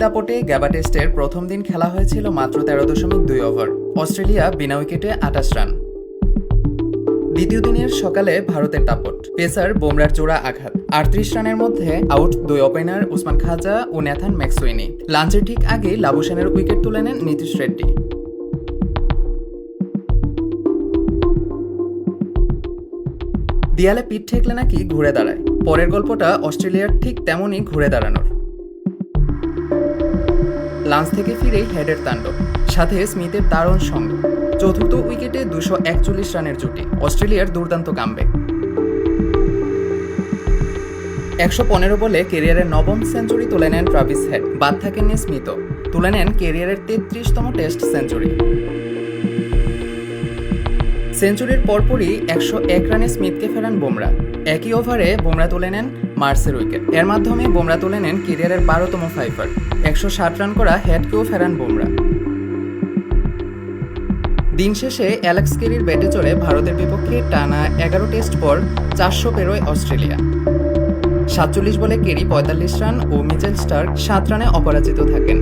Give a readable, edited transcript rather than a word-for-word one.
দাপটে গ্যাবা টেস্টের প্রথম দিন খেলা হয়েছিল মাত্র 13.2 ওভার। অস্ট্রেলিয়া বিনা উইকেটে 28 রান। দ্বিতীয় দিনের সকালে ভারতের দাপট, পেসার বুমরার জোড়া আঘাত, 38 রানের মধ্যে আউট 2 ওপেনার উসমান খাজা ও ন্যাথান ম্যাকসুইনি। লাঞ্চের ঠিক আগে লাবুসেনের উইকেট তুলে নেন নীতিশ রেড্ডি। দেয়ালে পিঠ ঠেকলে নাকি ঘুরে দাঁড়ায়, পরের গল্পটা অস্ট্রেলিয়ার ঠিক তেমনই ঘুরে দাঁড়ানোর। লাঞ্চ থেকে ফিরেই হেডের তাণ্ডব, সাথে স্মিথের দারুণ সঙ্গ। চতুর্থ উইকেটে 241 রানের জুটি, অস্ট্রেলিয়ার দুর্দান্ত কামব্যাক। 115 বলে কেরিয়ারের নবম সেঞ্চুরি তুলে নেন ট্রাভিস হেড, বাদ থাকেননি স্মিথও, তুলে নেন কেরিয়ারের 33তম টেস্ট সেঞ্চুরি। সেঞ্চুরির পরপরই 101 রানে স্মিথকে ফেরান বুমরা। একই ওভারে বুমরা তুলে নেন মার্সের উইকেট। এর মাধ্যমে বুমরা তুলে নেন কেরিয়ারের 12তম ফাইফার। 160 রান করা হেডকেও ফেরান বুমরা। দিন শেষে অ্যালেক্স কেরির ব্যাটে চড়ে ভারতের বিপক্ষে টানা 11 টেস্ট পর 400 পেরোয় অস্ট্রেলিয়া। 47 বলে কেরি 45 রান ও মিচেল স্টার্ক 7 রানে অপরাজিত থাকেন।